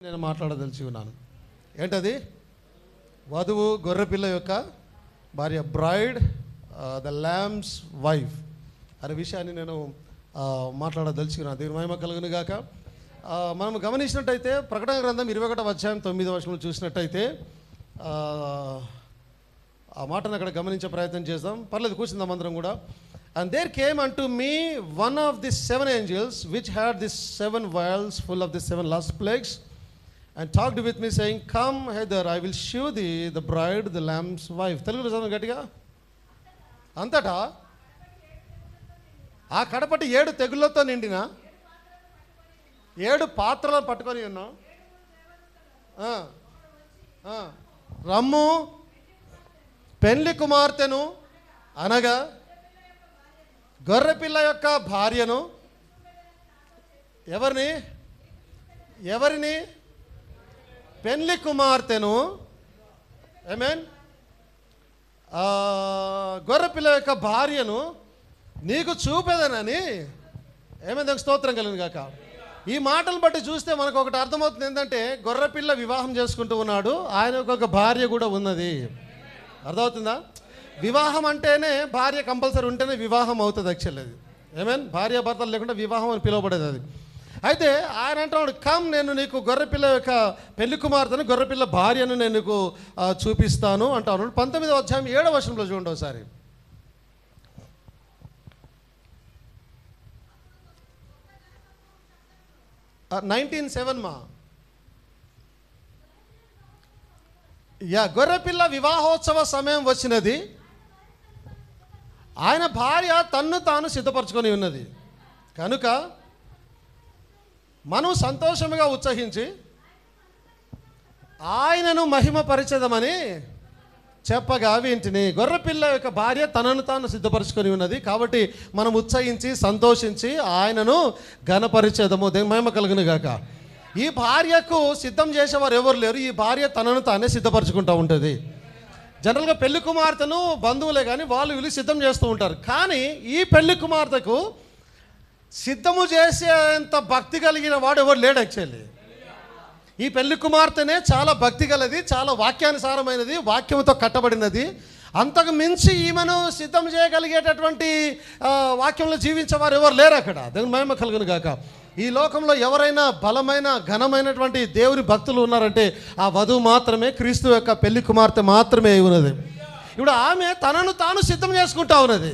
నేను మాట్లాడదలిచి ఉన్నాను. ఏంటది? వధువు గొర్రెపిల్ల యొక్క భార్య, బ్రైడ్ ద ల్యాంబ్స్ వైఫ్ అనే విషయాన్ని నేను మాట్లాడదలిచి ఉన్నాను. దేవుని మహిమ కలుగును గాక. మనం గమనించినట్టయితే ప్రకటన గ్రంథం 21వ అధ్యాయం 9వ వచనంలో చూసినట్టయితే ఆ మాటను అక్కడ గమనించే ప్రయత్నం చేద్దాం. పర్లేదు, కూర్చుందాం అందరం కూడా. And there came unto me one of the seven angels which had the seven vials full of the seven last plagues, and talked with me, saying, Come hither, I will shew thee the bride, the lamb's wife. తెలుగులో చదవండి గట్టిగా. అంతటా ఆ కడపటి 7 తెగుళ్ళతో నిండిన 7 పాత్రలను పట్టుకొని ఉన్నాం. రమ్ము, పెండ్లి కుమార్తెను అనగా గొర్రెపిల్ల యొక్క భార్యను, ఎవరిని పెండ్లి కుమార్తెను, ఆమేన్, గొర్రెపిల్ల యొక్క భార్యను నీకు చూపేదనని, ఏమైంది? స్తోత్రం కలిగిన గాక. ఈ మాటలు బట్టి చూస్తే మనకు ఒకటి అర్థమవుతుంది. ఏంటంటే గొర్రెపిల్ల వివాహం చేసుకుంటూ ఉన్నాడు, ఆయనకు ఒక భార్య కూడా ఉన్నది. అర్థమవుతుందా? వివాహం అంటేనే భార్య కంపల్సరీ ఉంటేనే వివాహం అవుతుంది. యాక్చువల్లీ అది ఏమేన్, భార్య భర్తలు లేకుండా వివాహం అని పిలువబడేది అది. అయితే ఆయన అంటున్నాడు, కమ్, నేను నీకు గొర్రెపిల్ల యొక్క పెళ్లి కుమార్తెను, గొర్రెపిల్ల భార్యను నేను నీకు చూపిస్తాను అంటాను. 19వ అధ్యాయం 7వ వచనంలో చూడండి ఒకసారి. గొర్రెపిల్ల వివాహోత్సవ సమయం వచ్చినది, ఆయన భార్య తన్ను తాను సిద్ధపరచుకొని ఉన్నది కనుక మనం సంతోషముగా ఉత్సహించి ఆయనను మహిమపరిచెదమని చెప్పగా వింటిని. గొర్రెపిల్ల యొక్క భార్య తనను తాను సిద్ధపరచుకొని ఉన్నది కాబట్టి మనం ఉత్సహించి సంతోషించి ఆయనను ఘనపరిచెదము. దేవుని మహిమ కలుగును గాక. ఈ భార్యకు సిద్ధం చేసేవారు ఎవరు లేరు. ఈ భార్య తనను తానే సిద్ధపరచుకుంటూ ఉంటుంది. జనరల్గా పెళ్లి కుమార్తెను బంధువులే కానీ వాళ్ళు వీళ్ళు సిద్ధం చేస్తూ ఉంటారు. కానీ ఈ పెళ్లి కుమార్తెకు సిద్ధము చేసేంత భక్తి కలిగిన వాడు ఎవరు లేడు. యాక్చువల్లీ ఈ పెళ్లి కుమార్తెనే చాలా భక్తి గలది, చాలా వాక్యానుసారమైనది, వాక్యంతో కట్టబడినది. అంతకు మించి ఈమెను సిద్ధం చేయగలిగేటటువంటి వాక్యంలో జీవించేవారు ఎవరు లేరు అక్కడ. దేవుని మహిమ కలుగును గాక. ఈ లోకంలో ఎవరైనా బలమైన ఘనమైనటువంటి దేవుని భక్తులు ఉన్నారంటే ఆ వధువు మాత్రమే, క్రీస్తు యొక్క పెళ్లి కుమార్తె మాత్రమే ఉన్నది. ఇప్పుడు ఆమె తనను తాను సిద్ధం చేసుకుంటా ఉన్నది.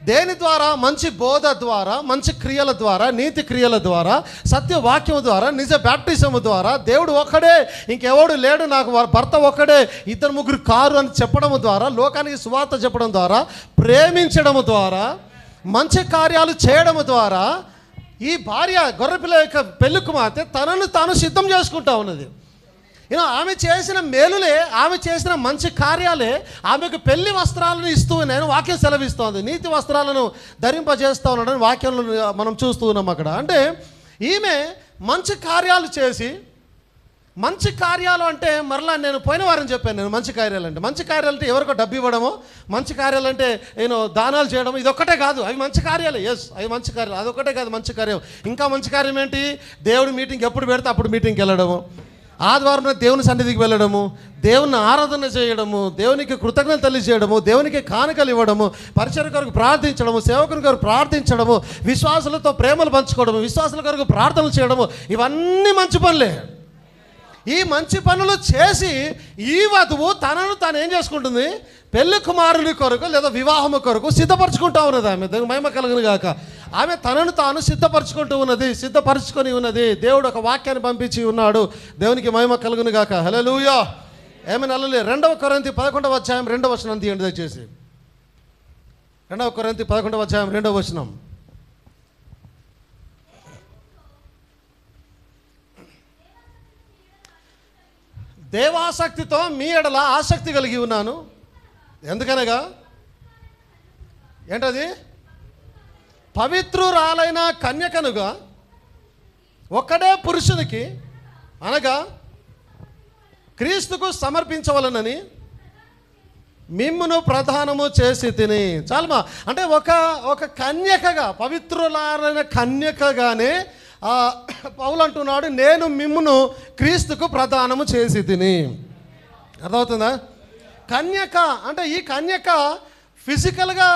దేని ద్వారా? మంచి బోధ ద్వారా, మంచి క్రియల ద్వారా, నీతి క్రియల ద్వారా, సత్యవాక్యం ద్వారా, నిజ బ్యాప్టిజం ద్వారా. దేవుడు ఒక్కడే, ఇంకెవడు లేడు, నాకు భర్త ఒక్కడే, 2-3 కారు అని చెప్పడం ద్వారా, లోకానికి సువార్త చెప్పడం ద్వారా, ప్రేమించడం ద్వారా, మంచి కార్యాలు చేయడం ద్వారా ఈ భార్య గొర్రెపిల్ల యొక్క పెళ్లి కుమార్తె తనను తాను సిద్ధం చేసుకుంటా ఉన్నది. ఆమె చేసిన మేలులే, ఆమె చేసిన మంచి కార్యాలే ఆమెకు పెళ్లి వస్త్రాలను ఇస్తూ నేను వాక్యం సెలవిస్తోంది. నీతి వస్త్రాలను ధరింపజేస్తూ ఉన్నాడని వాక్యంలో మనం చూస్తూ ఉన్నాం అక్కడ. అంటే ఈమె మంచి కార్యాలు చేసి, మంచి కార్యాలు అంటే మరలా నేను పోయిన వారం చెప్పాను. నేను మంచి కార్యాలు అంటే ఎవరికో డబ్బు ఇవ్వడమో, మంచి కార్యాలు అంటే దానాలు చేయడము, ఇదొక్కటే కాదు. అవి మంచి కార్యాలే. ఎస్, అవి మంచి కార్యాలు. అదొక్కటే కాదు మంచి కార్యం. ఇంకా మంచి కార్యం ఏంటి? దేవుడి మీటింగ్ ఎప్పుడు పెడితే అప్పుడు మీటింగ్కి వెళ్ళడము, ఆదివారం దేవుని సన్నిధికి వెళ్ళడము, దేవుని ఆరాధన చేయడము, దేవునికి కృతజ్ఞతలు తెలియజేయడము, దేవునికి కానుకలు ఇవ్వడము, పరిచర్య కొరకు ప్రార్థించడము, సేవకుని కొరకు ప్రార్థించడము, విశ్వాసులతో ప్రేమలు పంచుకోవడము, విశ్వాసుల కొరకు ప్రార్థనలు చేయడము, ఇవన్నీ మంచి పనులే. ఈ మంచి పనులు చేసి ఈ వధువు తనను తాను ఏం చేసుకుంటుంది? పెళ్లి కుమారుని కొరకు లేదా వివాహము కొరకు సిద్ధపరచుకుంటూ ఉన్నది. ఆమె దేవుని మహిమ కలుగును గాక. ఆమె తనను తాను సిద్ధపరచుకుంటూ ఉన్నది, సిద్ధపరచుకొని ఉన్నది. దేవుడు ఒక వాక్యాన్ని పంపించి ఉన్నాడు. దేవునికి మహిమ కలుగును గాక. హల్లెలూయా. ఏమైనా అల్లలే. 2 కొరింథీ 11వ అధ్యాయం 2వ వచనం తీయండి దయచేసి. 2 కొరింథీ 11వ అధ్యాయం 2వ వచనం. దేవాసక్తితో మీ ఎడల ఆసక్తి కలిగి ఉన్నాను. ఎందుకనగా ఏంటది? పవిత్రురాలైన కన్యకనుగా ఒక్కడే పురుషునికి అనగా క్రీస్తుకు సమర్పించవలనని మిమ్మును ప్రధానము చేసి తిని. చాలమా అంటే ఒక కన్యకగా, పవిత్రురాలైన కన్యకగానే పౌలు అంటున్నాడు, నేను మిమ్మును క్రీస్తుకు ప్రదానము చేసి తిని. అర్థమవుతుందా? కన్యక అంటే ఈ కన్యక ఫిజికల్గా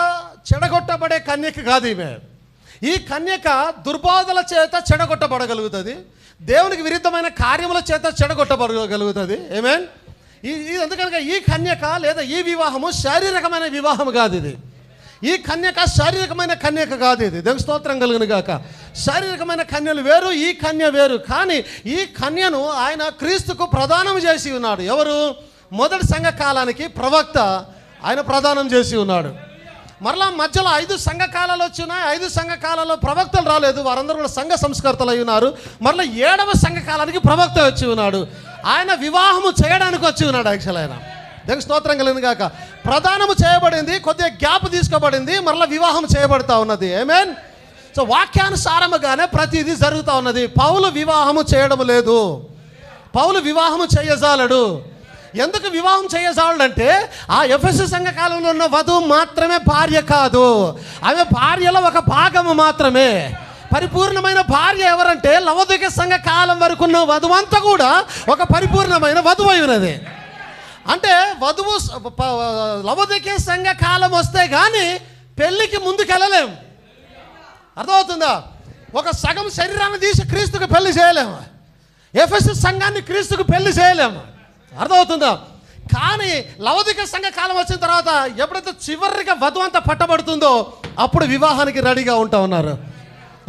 చెడగొట్టబడే కన్యక కాదు ఈమె. ఈ కన్యక దుర్బోధల చేత చెడగొట్టబడగలుగుతుంది, దేవునికి విరుద్ధమైన కార్యముల చేత చెడగొట్టబడగలుగుతుంది. ఆమేన్. ఇది ఎందుకనగా ఈ కన్యక లేదా ఈ వివాహము శారీరకమైన వివాహం కాదు. ఇది ఈ కన్యక శారీరకమైన కన్యక కాదు. ఇది దేవుని స్తోత్రం కలుగును గాక. శారీరకమైన కన్యలు వేరు, ఈ కన్య వేరు. కానీ ఈ కన్యను ఆయన క్రీస్తుకు ప్రదానం చేసి ఉన్నాడు. ఎవరు? మొదటి సంఘ కాలానికి ప్రవక్త ఆయన ప్రదానం చేసి ఉన్నాడు. మరలా మధ్యలో 5 సంఘకాలాలు వచ్చినాయి. 5 సంఘకాలాల్లో ప్రవక్తలు రాలేదు, వారందరూ కూడా సంఘ సంస్కర్తలు అయి ఉన్నారు. మరలా 7వ సంఘకాలానికి ప్రవక్త వచ్చి ఉన్నాడు. ఆయన వివాహము చేయడానికి వచ్చి ఉన్నాడు. యాక్చువల్ ఆయన దేవుని స్తోత్రం కలిగిన గాక. ప్రదానము చేయబడింది, కొద్దిగా గ్యాప్ తీసుకోబడింది, మరలా వివాహం చేయబడతా ఉన్నది. ఆమేన్. సో వాక్యానుసారముగానే ప్రతిదీ జరుగుతూ ఉన్నది. పౌలు వివాహము చేయడం లేదు, పౌలు వివాహము చేయజాలడు. ఎందుకు వివాహం చేయజాలంటే ఆ ఎఫెసు సంఘ కాలంలో ఉన్న వధువు మాత్రమే భార్య కాదు, ఆమె భార్యలో ఒక భాగము మాత్రమే. పరిపూర్ణమైన భార్య ఎవరంటే లవోదికీయ సంఘ కాలం వరకు ఉన్న వధువు అంతా కూడా ఒక పరిపూర్ణమైన వధువు అయి ఉన్నది. అంటే వధువు లవోదికీయ సంఘ కాలం వస్తే కానీ పెళ్ళికి ముందుకు వెళ్ళలేము. అర్థమవుతుందా? ఒక సగం శరీరాన్ని తీసి క్రీస్తుకు పెళ్లి చేయలేము, ఎఫెసు సంఘాన్ని క్రీస్తుకు పెళ్లి చేయలేము. అర్థమవుతుందా? కానీ లవోదికీయ సంఘ కాలం వచ్చిన తర్వాత ఎప్పుడైతే చివరిగా వధువు అంతా పట్టబడుతుందో అప్పుడు వివాహానికి రెడీగా ఉంటా ఉన్నారు.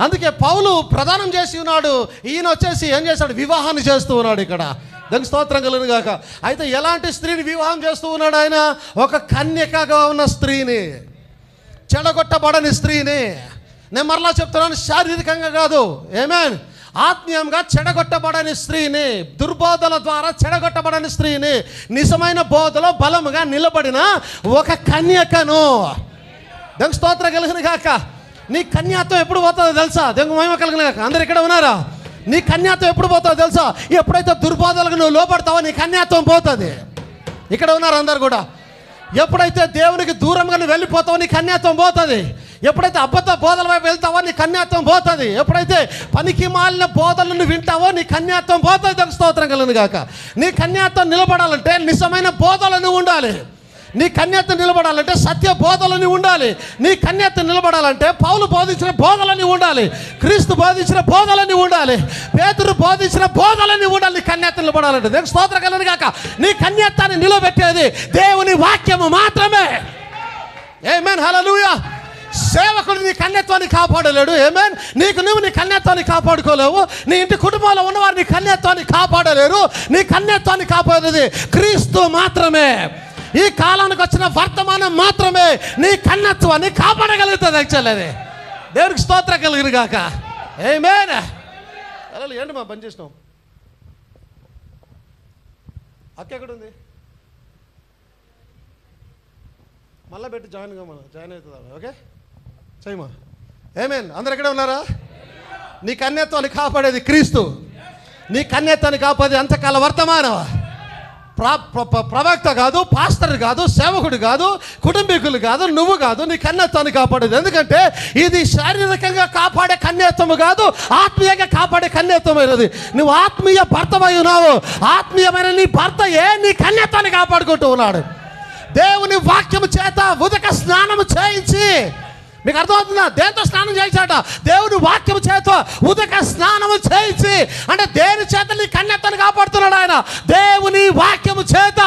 అందుకే పౌలు ప్రదానం చేసి ఉన్నాడు, ఈయన వచ్చేసి ఏం చేశాడు? వివాహాన్ని చేస్తూ ఉన్నాడు. ఇక్కడ దానికి స్తోత్రం కలుగును గాక. అయితే ఎలాంటి స్త్రీని వివాహం చేస్తూ ఉన్నాడు ఆయన? ఒక కన్యకగా ఉన్న స్త్రీని, చెడగొట్టబడని స్త్రీని. నేను మరలా చెప్తున్నాను, శారీరకంగా కాదు, ఆమేన్, ఆత్మీయంగా చెడగొట్టబడని స్త్రీని, దుర్బోధల ద్వారా చెడగొట్టబడని స్త్రీని, నిజమైన బోధలో బలముగా నిలబడిన ఒక కన్యకను. దేవుని స్తోత్రం కలుగును గాక. నీ కన్యాత్వం ఎప్పుడు పోతుందో తెలుసా? దేవుని మహిమ కలుగును గాక. అందరు ఇక్కడ ఉన్నారా? నీ కన్యాత్వం ఎప్పుడు పోతుందో తెలుసా? ఎప్పుడైతే దుర్బోధలకు నువ్వు లోపడతావో నీ కన్యాత్వం పోతుంది. ఇక్కడ ఉన్నారు అందరు కూడా. ఎప్పుడైతే దేవునికి దూరంగా నువ్వు వెళ్ళిపోతావో నీ కన్యాత్వం పోతుంది. ఎప్పుడైతే అబద్ధ బోధల వైపు వెళ్తావో నీ కన్యాత్వం పోతుంది. ఎప్పుడైతే పనికి మాలిన బోధలను వింటావో నీ కన్యాత్వం పోతుంది. దేవుని స్తోత్రం కలుగును గాక. నీ కన్యాత్వం నిలబడాలంటే నిజమైన బోధలను ఉండాలి. నీ కన్యత్వం నిలబడాలంటే సత్య బోధలని ఉండాలి. నీ కన్యత్వం నిలబడాలంటే పౌలు బోధించిన బోధలని ఉండాలి, క్రీస్తు బోధించిన బోధలని ఉండాలి, పేతురు బోధించిన బోధలని ఉండాలి. నీ కన్యత్వం నిలబడాలంటే దేవుని స్తోత్రం కలుగును గాక. నీ కన్యత్వాన్ని నిలబెట్టేది దేవుని వాక్యము మాత్రమే. ఆమేన్, హల్లెలూయా. సేవకుడు నీ కన్యత్వాన్ని కాపాడలేడు. ఆమేన్. నువ్వు నీ కన్యత్వాన్ని కాపాడుకోలేవు. నీ ఇంటి కుటుంబంలో ఉన్నవారు నీ కన్యత్వాన్ని కాపాడలేరు. నీ కన్యత్వాన్ని కాపాడేది క్రీస్తు మాత్రమే. ఈ కాలానికి వచ్చిన వర్తమానం మాత్రమే నీ కన్యత్వాన్ని కాపాడగలుగుతుంది. యాక్చువల్ అది దేవునికి స్తోత్రం కలుగును గాక. ఆమేన్. ఏంటి మా పని చేసినాం? అక్క ఎక్కడుంది? మళ్ళీ పెట్టి జాయిన్ అవుతుందా? ఓకే చేయమా. ఆమేన్. అందరు ఎక్కడే ఉన్నారా? నీ కన్యత్వాన్ని కాపాడేది క్రీస్తు. నీ కన్యత్వాన్ని కాపాడేది అంతకాల వర్తమానం. ప్రవక్త కాదు, పాస్టర్ కాదు, సేవకుడు కాదు, కుటుంబీకులు కాదు, నువ్వు కాదు. నీ కన్యత్వాన్ని కాపాడేది. ఎందుకంటే ఇది శారీరకంగా కాపాడే కన్యత్వము కాదు, ఆత్మీయంగా కాపాడే కన్యత్వమైనది. నువ్వు ఆత్మీయ భర్తవై ఉన్నావు. ఆత్మీయమైన నీ భర్తయే నీ కన్యత్వాన్ని కాపాడుకుంటూ ఉన్నాడు. దేవుని వాక్యము చేత ఉదక స్నానము చేయించి, మీకు అర్థమవుతుందా? దేంతో స్నానం చేయించాట? దేవుని వాక్యము చేత ఉదక స్నానము చేయించి. అంటే దేని చేత నీ కన్యత్వాన్ని కాపాడుతున్నాడు ఆయన? దేవుని వాక్యము చేత.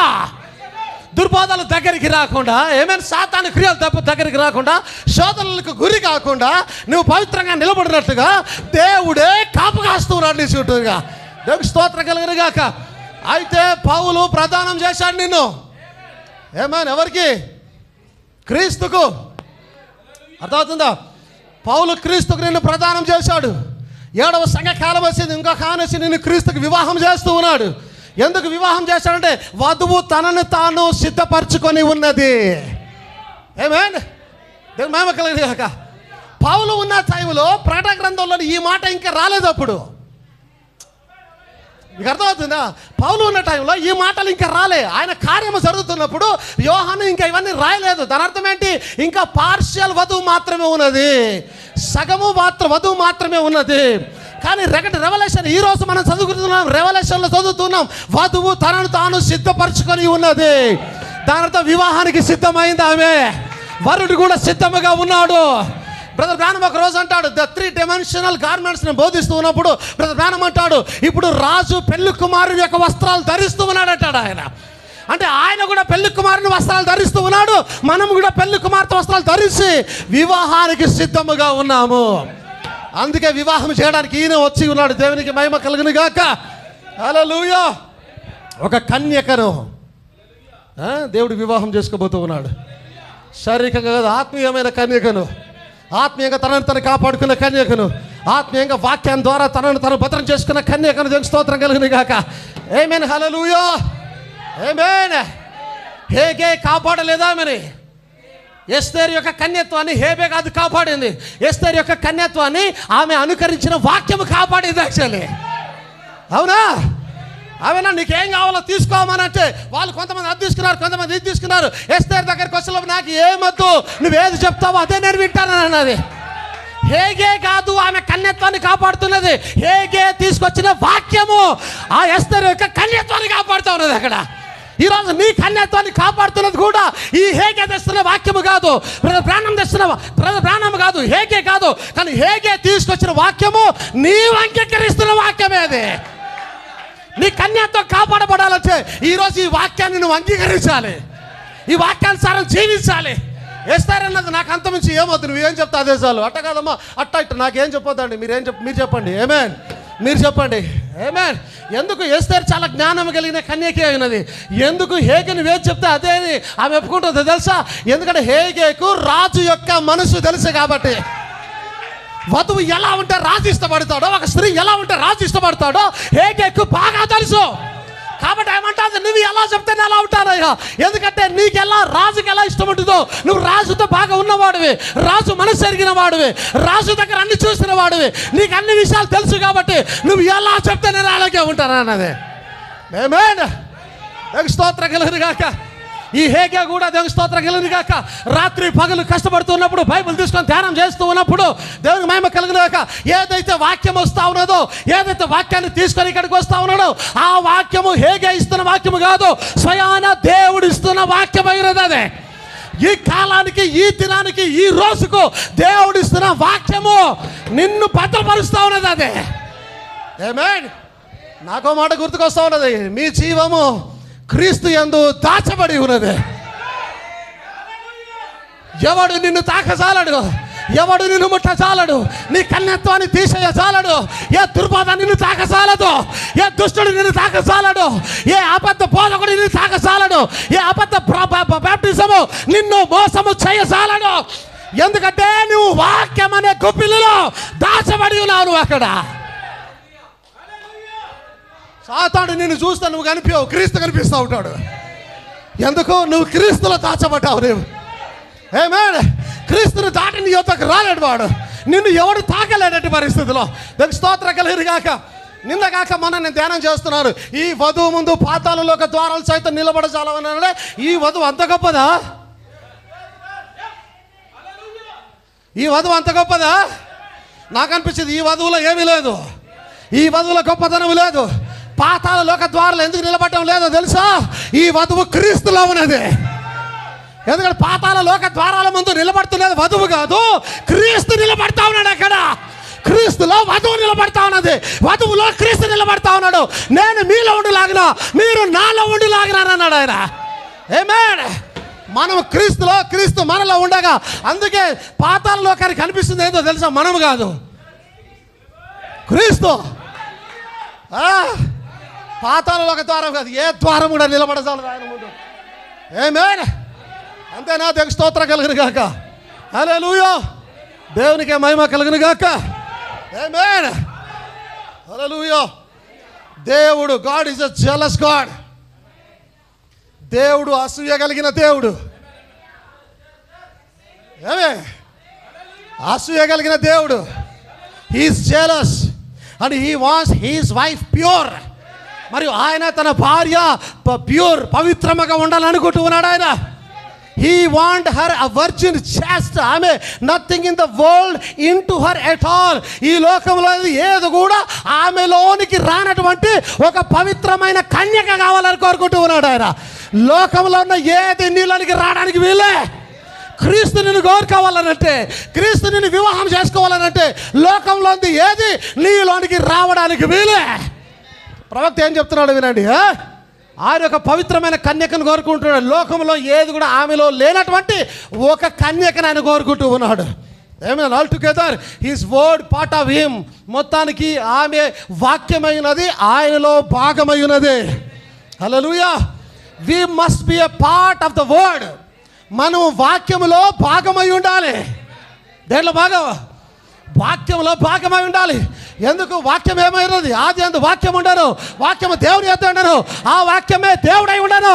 దుర్బోధల దగ్గరికి రాకుండా, ఏమైనా సాతాను క్రియలు దగ్గరికి రాకుండా, శోధనలకు గురి కాకుండా నువ్వు పవిత్రంగా నిలబడినట్టుగా దేవుడే కాపు కాస్తున్నాడు నీ చుట్టూగా. దేవునికి స్తోత్రం కలుగును గాక. అయితే పౌలు ప్రదానం చేశాడు నిన్ను. ఏమైనా ఎవరికి? క్రీస్తుకు. అర్థమవుతుందా? పౌలు క్రీస్తుకు నిన్ను ప్రదానం చేశాడు. 7వ సంఘ కాలం వచ్చింది, ఇంకొక ఆయన వచ్చి నిన్ను క్రీస్తుకు వివాహం చేస్తూ ఉన్నాడు. ఎందుకు వివాహం చేశాడంటే వధువు తనను తాను సిద్ధపరచుకొని ఉన్నది. ఆమేన్. దేవుని మహిమ కలుగును గాక. పౌలు ఉన్న టైంలో ప్రకటన గ్రంథంలో ఈ మాట ఇంకా రాలేదు. అప్పుడు మీకు అర్థమవుతుందా? పౌలు ఉన్న టైంలో ఈ మాటలు ఇంకా రాలే. ఆయన కార్యము జరుగుతున్నప్పుడు యోహాను ఇంకా ఇవన్నీ రాయలేదు. దాని అర్థం ఏంటి? ఇంకా పార్షియల్ వధువు మాత్రమే ఉన్నది, సగము వధువు మాత్రమే ఉన్నది. కానీ రెవల్యూషన్ ఈ రోజు మనం చదువుకుంటున్నాం, రెవల్యూషన్లో చదువుతున్నాం, వధువు తనను తాను సిద్ధపరచుకొని ఉన్నది. దాని అర్థం వివాహానికి సిద్ధమైంది ఆమె, వరుడు కూడా సిద్ధముగా ఉన్నాడు. బ్రదర్ బ్రానమ్ ఒక రోజు అంటాడు, ద 3 డైమెన్షనల్ గార్మెంట్స్ ని బోధిస్తూ ఉన్నప్పుడు బ్రదర్ బ్రానమ్ అంటాడు, ఇప్పుడు రాజు పెళ్లి కుమారుని యొక్క వస్త్రాలు ధరిస్తూ ఉన్నాడు అంటాడు ఆయన. అంటే ఆయన కూడా పెళ్లి కుమారుని వస్త్రాలు ధరిస్తూ ఉన్నాడు, మనం కూడా పెళ్లి కుమార్తె వస్త్రాలు ధరించి వివాహానికి సిద్ధముగా ఉన్నాము. అందుకే వివాహం చేయడానికి ఈయన వచ్చి ఉన్నాడు. దేవునికి మహిమ కలుగును గాక. హల్లెలూయా. ఒక కన్యకను దేవుడు వివాహం చేసుకోబోతూ ఉన్నాడు. శారీరకంగా కాదు, ఆత్మీయమైన కన్యకను, ఆత్మీయంగా తనను తను కాపాడుకున్న కన్యకను, ఆత్మీయంగా వాక్యం ద్వారా తనను తను భద్రం చేసుకున్న కన్యకను దేవునికి స్తోత్రం కలుగును గాక. ఆమేన్. హల్లెలూయా. ఆమేన్. హేగే కాపాడలేదా మరి? ఎస్తేరు యొక్క కన్యత్వాన్ని హేబే కాదు కాపాడింది, ఎస్తేరు యొక్క కన్యత్వాన్ని ఆమె అనుకరించిన వాక్యము కాపాడింది యాక్చువల్లీ. అవునా? ఆమెనా నీకేం కావాలో తీసుకోమనంటే వాళ్ళు కొంతమంది అది తీసుకున్నారు, కొంతమంది ఇది తీసుకున్నారు. ఎస్తేరు దగ్గరికి వచ్చినప్పుడు నాకు ఏమొద్దు, నువ్వేది చెప్తావో అదే నేను వింటానని అన్నది. హేగే కాదు ఆమె కన్యత్వాన్ని కాపాడుతున్నది, హేగే తీసుకొచ్చిన వాక్యము ఆ ఎస్తేరు యొక్క కన్యత్వాన్ని కాపాడుతూ ఉన్నది. అక్కడ ఈరోజు నీ కన్యత్వాన్ని కాపాడుతున్నది కూడా ఈ హేగే తెస్తున్న వాక్యము కాదు, ప్రాణం తెస్తున్న ప్రాణం కాదు, హేగే కాదు. కానీ హేగే తీసుకొచ్చిన వాక్యము నీవు అంగీకరిస్తున్న వాక్యమే అది. నీ కన్యత్వం కాపాడబడాలంటే ఈరోజు ఈ వాక్యాన్ని నువ్వు అంగీకరించాలి, ఈ వాక్యానుసారం జీవించాలి. వేస్తారన్నది నాకు అంతమించి ఏమవుతుంది, నువ్వేం చెప్తా అదే చాలు. అట్ట కాదమ్మా, అట్ట ఇట్ట నాకేం చెప్పొద్దండి, మీరు చెప్పండి. ఆమేన్. మీరు చెప్పండి. ఆమేన్. ఎందుకు ఎస్తేరు చాలా జ్ఞానం కలిగిన కన్యకే అయినది. ఎందుకు హేగేని వేచి చెప్తే అదే ఆమె ఒప్పుకుంటుంది తెలుసా? ఎందుకంటే హేగేకు రాజు యొక్క మనసు తెలుసు కాబట్టి. వధువు ఎలా ఉంటే రాజు ఇష్టపడతాడో, ఒక స్త్రీ ఎలా ఉంటే రాజు ఇష్టపడతాడో హేగేకు బాగా తెలుసు. కాబట్టి ఏమంటారు, నువ్వు ఎలా చెప్తే నేను అలా ఉంటానయ్యా. ఎందుకంటే నీకు ఎలా రాజుకి ఎలా ఇష్టం ఉంటుందో, నువ్వు రాజుతో బాగా ఉన్నవాడివి, రాజు మనసు ఎరిగిన వాడివి, రాజు దగ్గర అన్ని చూసిన వాడివి, నీకు అన్ని విషయాలు తెలుసు కాబట్టి నువ్వు ఎలా చెప్తే నేను అలాగే ఉంటాను అన్నది. ఆమేన్. దేవునికి స్తోత్రం కలుగును గాక. ఈ హేగే కూడా దేవునికి స్తోత్రం కలుగును గాక. రాత్రి పగలు కష్టపడుతున్నప్పుడు, బైబిల్ తీసుకొని ధ్యానం చేస్తూ ఉన్నప్పుడు దేవునికి మహిమ కలుగును గాక. ఏదైతే వాక్యం వస్తూ ఉన్నదో, ఏదైతే వాక్యాన్ని తీసుకొని ఇక్కడికి వస్తూ ఉన్నాడో ఆ వాక్యము హేగే ఇస్తున్న వాక్యము కాదు, స్వయాన దేవుడు ఇస్తున్న వాక్యం అయినది. అదే ఈ కాలానికి, ఈ దినానికి, ఈ రోజుకు దేవుడు ఇస్తున్న వాక్యము నిన్ను భద్రపరుస్తూ ఉన్నది. అదే ఆమేన్. నాకో మాట గుర్తుకొస్తా ఉన్నది, మీ జీవము క్రీస్తు యందు దాచబడి ఉన్నది. ఎవడు నిన్ను తాకజాలడు, ఎవడు నిన్ను ముట్టజాలడు, నీ కన్యత్వాన్ని తీసేయజాలడు. ఏ దుర్బాధ నిన్ను తాకజాలదు, ఏ దుష్టుడు నిన్ను తాకజాలడు, ఏ అబద్ధ బోధకుడు నిన్ను తాకజాలడు, ఏ అబద్ధ బాప్టిజము నిన్ను మోసము చేయజాలడు. ఎందుకంటే నువ్వు వాక్యం అనే గుప్పిలలో దాచబడి ఉన్నావు. అక్కడ సాతాను నిన్ను చూస్తే నువ్వు కనిపించవు, క్రీస్తు కనిపిస్తూ ఉంటాడు. ఎందుకు? నువ్వు క్రీస్తులో దాచబడ్డావు. నువ్వు ఆమేన్. క్రీస్తుని దాటి నీ యొద్దకు రాలేడు వాడు, నిన్ను ఎవడు తాకలేనట్టు పరిస్థితిలో. దానికి స్తోత్రం కలుగును గాక. నిన్న కాక మొన్న నేను ధ్యానం చేస్తున్నాను, ఈ వధువు ముందు పాతాళంలో ఒక ద్వారాలు సైతం నిలబడజాలన్నాడే. ఈ వధువు అంత గొప్పదా? ఈ వధువు అంత గొప్పదా? నాకు అనిపించింది ఈ వధువులో ఏమీ లేదు, ఈ వధువులో గొప్పతనం లేదు. పాతాళ లోక ద్వారాలు ఎందుకు నిలబడటం లేదో తెలుసా? ఈ వధువు క్రీస్తులో ఉన్నది. ఎందుకంటే పాతాళ లోక ద్వారాల ముందు నిలబడుతున్నది వధువు కాదు, క్రీస్తు నిలబడతా ఉన్నాడు. అక్కడ క్రీస్తులో వధువు నిలబడతా ఉన్నది, వధువులో క్రీస్తు నిలబడతా ఉన్నాడు. నేను మీలో ఉండులాగినా మీరు నాలో ఉండులాగినారన్నాడు ఆయన. ఆమేన్. మనం క్రీస్తులో, క్రీస్తు మనలో ఉండగా, అందుకే పాతాళ లోకానికి కనిపిస్తుంది ఏదో తెలుసా? మనం కాదు, క్రీస్తు. పాతాళంలో ఒక ద్వారం కాదు, ఏ ద్వారం కూడా నిలబడజాలదు ఆయన ముందు. ఆమేన్. అంతేనా? దేవునికి స్తోత్రం కలుగును గాక. హల్లెలూయా. దేవునికే మహిమ కలుగును గాక. ఆమేన్. హల్లెలూయా. దేవుడు, God is a jealous God. దేవుడు అసూయ కలిగిన దేవుడు. ఏమే? అసూయ కలిగిన దేవుడు. He is jealous and he wants his wife pure. మరియు ఆయన తన భార్య ప్యూర్, పవిత్రముగా ఉండాలనుకుంటూ ఉన్నాడు ఆయన. He want her a virgin chaste. ఆమె nothing in the world in to her at all. ఈ లోకంలో ఏది కూడా ఆమెలోనికి రానటువంటి ఒక పవిత్రమైన కన్యక కావాలని కోరుకుంటూ ఉన్నాడు ఆయన. లోకంలో ఉన్న ఏది నీళ్ళనికి రావడానికి వీలే. క్రీస్తు నిన్ను కోరుకోవాలనంటే, క్రీస్తు నిన్ను వివాహం చేసుకోవాలనంటే లోకంలో ఏది నీలోనికి రావడానికి వీలే. ప్రవక్త ఏం చెప్తున్నాడు వినండి. ఆయన ఒక పవిత్రమైన కన్యకను కోరుకుంటున్నాడు. లోకంలో ఏది కూడా ఆమెలో లేనటువంటి ఒక కన్యకను ఆయన కోరుకుంటూ ఉన్నాడు. ఏమైనా all together his word part of him. మొత్తానికి ఆమె వాక్యమైనది, ఆయనలో భాగమైనది. Hallelujah. We must be a part of the word. మనం వాక్యములో భాగమై ఉండాలి. దేంట్లో భాగం? వాక్యంలో భాగమై ఉండాలి. ఎందుకు? వాక్యం ఏమైనది? ఆది అందు వాక్యం ఉండను, వాక్యము దేవుని యొద్ద ఉండను, ఆ వాక్యమే దేవుడై ఉండను,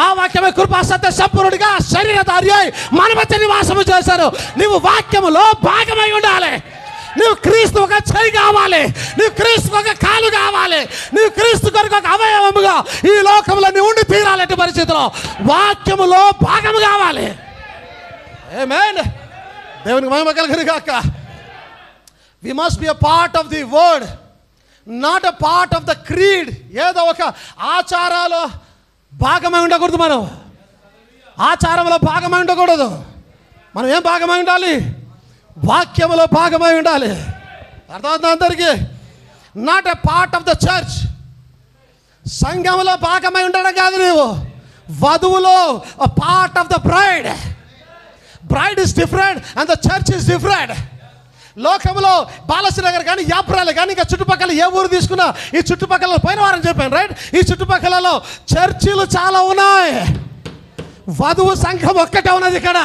ఆ వాక్యమే కృపా సత్య సంపూర్ణుడిగా శరీరధారి అయి మన మధ్య నివాసము చేశారు. నీవు వాక్యములో భాగమై ఉండాలి. నువ్వు క్రీస్తు ఒక చెయ్యి కావాలి, నువ్వు క్రీస్తు ఒక కాలు కావాలి, నువ్వు క్రీస్తు కొరకు ఒక అవయవముగా ఈ లోకంలో నువ్వు ఉండి తీరాలంటే పరిస్థితిలో వాక్యములో భాగము కావాలి. ఆమేన్. దేవునికి మహిమ కలుగును గాక. We must be a part of the word, not a part of the creed. ఏదో ఒక ఆచారాలు భాగమై ఉండకూడదు. మనం ఆచారంలో భాగమై ఉండకూడదు. మనం ఏం భాగమై ఉండాలి? వాక్యములో భాగమై ఉండాలి. అర్థమవుతుంది అందరికీ? Not a part of the church. సంఘములో భాగమై ఉండడం కాదు. నీవు వధువులో part of the bride. Bride is different and the church is different. లోకంలో బాలశ్రీనగర్ కానీ, యాప్రాలు కానీ, ఇంకా చుట్టుపక్కల ఏ ఊరు తీసుకున్నా, ఈ చుట్టుపక్కల పోయిన వారం చెప్పాను రైట్, ఈ చుట్టుపక్కలలో చర్చిలు చాలా ఉన్నాయి. వధువు సంఘం ఒక్కటే ఉన్నది ఇక్కడ.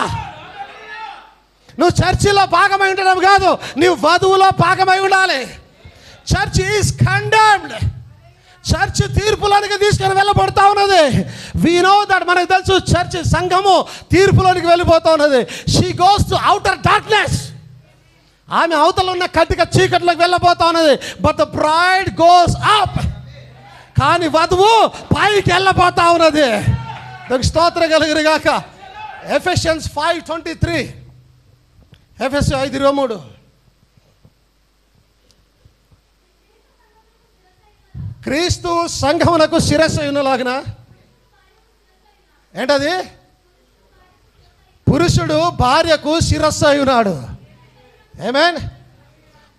నువ్వు చర్చిలో భాగమై ఉండడం కాదు, నువ్వు వధువులో భాగమై ఉండాలి. Church is condemned. చర్చ్ తీర్పులోనికి తీసుకొని వెళ్ళబడుతూ ఉన్నది. We know that. మనకు తెలుసు చర్చ్ సంఘము తీర్పులోనికి వెళ్ళిపోతూ ఉన్నది. She goes to outer darkness. ఆమె అవతల ఉన్న కట్టిక చీకట్లోకి వెళ్ళబోతా ఉన్నది. But the bride goes up. కానీ వధువు పైకి వెళ్ళబోతా ఉన్నది. దానికి స్తోత్రం కలుగును గాక. ఎఫెసియన్స్ 5:23. ఎఫెసీ 5:23. క్రీస్తు సంఘమునకు శిరస్సు అయినలాగున. ఏంటది? పురుషుడు భార్యకు శిరస్సు అయి ఉన్నాడు. ఆమేన్.